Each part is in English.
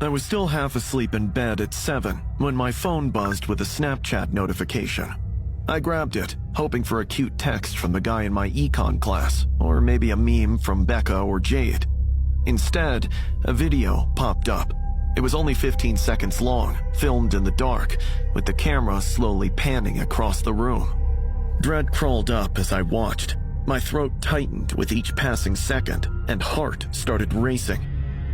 I was still half asleep in bed at 7 when my phone buzzed with a Snapchat notification. I grabbed it, hoping for a cute text from the guy in my econ class, or maybe a meme from Becca or Jade. Instead, a video popped up. It was only 15 seconds long, filmed in the dark, with the camera slowly panning across the room. Dread crawled up as I watched. My throat tightened with each passing second, and heart started racing.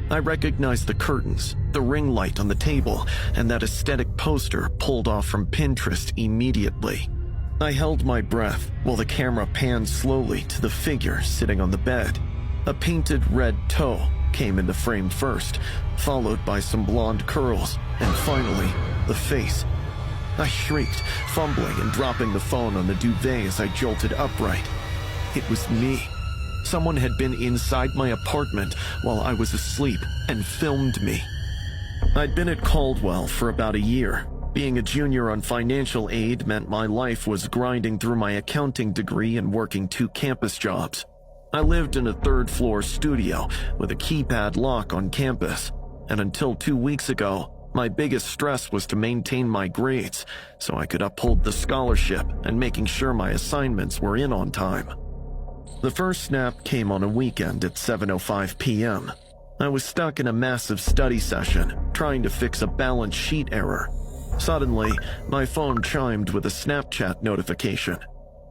I recognized the curtains, the ring light on the table, and that aesthetic poster pulled off from Pinterest immediately. I held my breath while the camera panned slowly to the figure sitting on the bed. A painted red toe came into frame first, followed by some blonde curls, and finally, the face. I shrieked, fumbling and dropping the phone on the duvet as I jolted upright. It was me. Someone had been inside my apartment while I was asleep and filmed me. I'd been at Caldwell for about a year. Being a junior on financial aid meant my life was grinding through my accounting degree and working 2 campus jobs. I lived in a 3rd-floor studio with a keypad lock on campus, and until 2 weeks ago, my biggest stress was to maintain my grades so I could uphold the scholarship and making sure my assignments were in on time. The first snap came on a weekend at 7:05 p.m. I was stuck in a massive study session, trying to fix a balance sheet error. Suddenly, my phone chimed with a Snapchat notification.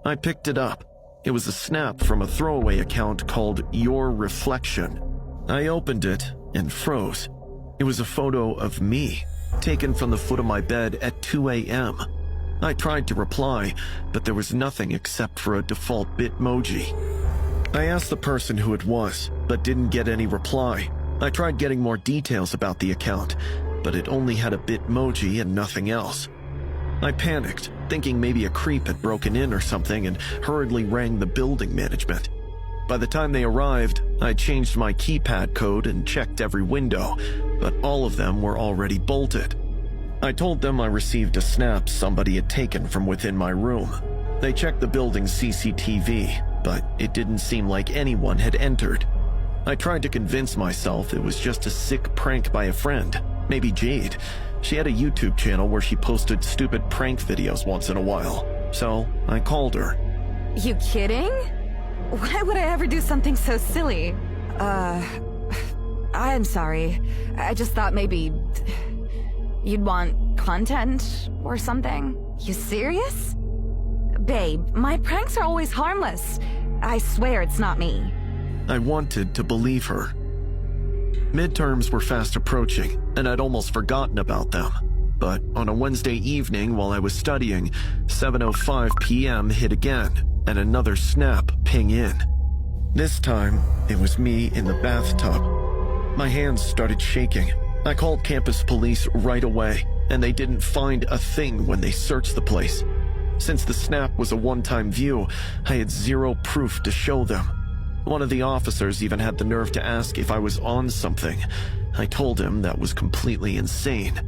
I picked it up. It was a snap from a throwaway account called Your Reflection. I opened it and froze. It was a photo of me, taken from the foot of my bed at 2 a.m. I tried to reply, but there was nothing except for a default Bitmoji. I asked the person who it was, but didn't get any reply. I tried getting more details about the account, but it only had a Bitmoji and nothing else. I panicked, thinking maybe a creep had broken in or something, and hurriedly rang the building management. By the time they arrived, I changed my keypad code and checked every window, but all of them were already bolted. I told them I received a snap somebody had taken from within my room. They checked the building's CCTV, but it didn't seem like anyone had entered. I tried to convince myself it was just a sick prank by a friend, maybe Jade. She had a YouTube channel where she posted stupid prank videos once in a while, so I called her. You kidding? Why would I ever do something so silly? I'm sorry. I just thought maybe you'd want content or something. You serious? Babe, my pranks are always harmless. I swear it's not me. I wanted to believe her. Midterms were fast approaching, and I'd almost forgotten about them. But on a Wednesday evening while I was studying, 7:05 p.m. hit again, and another snap ping in. This time, it was me in the bathtub. My hands started shaking. I called campus police right away, and they didn't find a thing when they searched the place. Since the snap was a one-time view, I had zero proof to show them. One of the officers even had the nerve to ask if I was on something. I told him that was completely insane.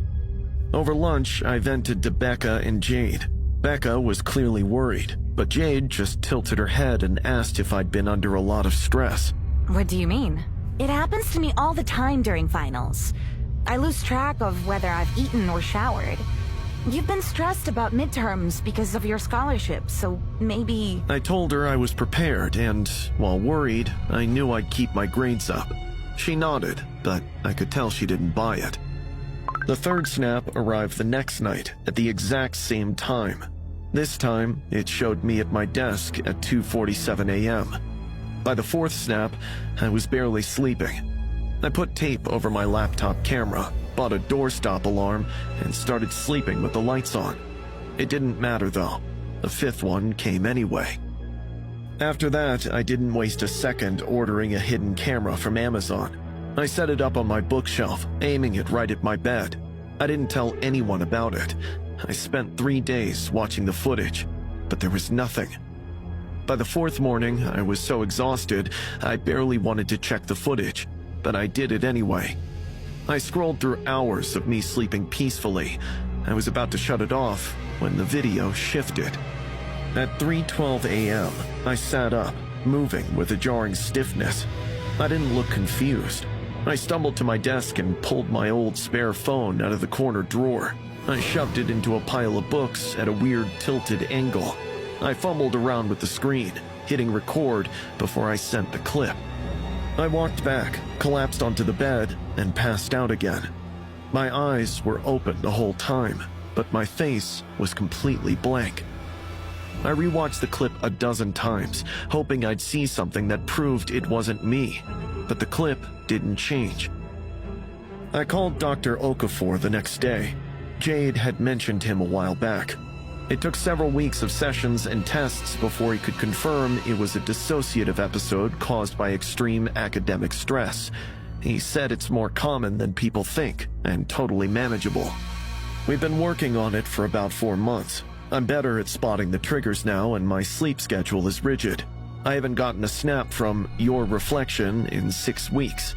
Over lunch, I vented to Becca and Jade. Becca was clearly worried, but Jade just tilted her head and asked if I'd been under a lot of stress. What do you mean? It happens to me all the time during finals. I lose track of whether I've eaten or showered. You've been stressed about midterms because of your scholarship, so maybe... I told her I was prepared and, while worried, I knew I'd keep my grades up. She nodded, but I could tell she didn't buy it. The third snap arrived the next night at the exact same time. This time, it showed me at my desk at 2:47 a.m. By the fourth snap, I was barely sleeping. I put tape over my laptop camera, bought a doorstop alarm, and started sleeping with the lights on. It didn't matter though. The fifth one came anyway. After that, I didn't waste a second ordering a hidden camera from Amazon. I set it up on my bookshelf, aiming it right at my bed. I didn't tell anyone about it. I spent 3 days watching the footage, but there was nothing. By the fourth morning, I was so exhausted, I barely wanted to check the footage, but I did it anyway. I scrolled through hours of me sleeping peacefully. I was about to shut it off when the video shifted. At 3:12 a.m., I sat up, moving with a jarring stiffness. I didn't look confused. I stumbled to my desk and pulled my old spare phone out of the corner drawer. I shoved it into a pile of books at a weird tilted angle. I fumbled around with the screen, hitting record before I sent the clip. I walked back, collapsed onto the bed, and passed out again. My eyes were open the whole time, but my face was completely blank. I rewatched the clip a dozen times, hoping I'd see something that proved it wasn't me, but the clip didn't change. I called Dr. Okafor the next day. Jade had mentioned him a while back. It took several weeks of sessions and tests before he could confirm it was a dissociative episode caused by extreme academic stress. He said it's more common than people think and totally manageable. We've been working on it for about 4 months. I'm better at spotting the triggers now, and my sleep schedule is rigid. I haven't gotten a snap from your reflection in 6 weeks.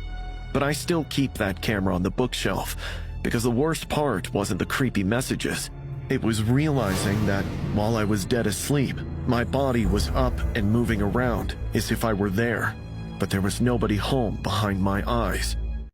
But I still keep that camera on the bookshelf, because the worst part wasn't the creepy messages. It was realizing that while I was dead asleep, my body was up and moving around as if I were there, but there was nobody home behind my eyes.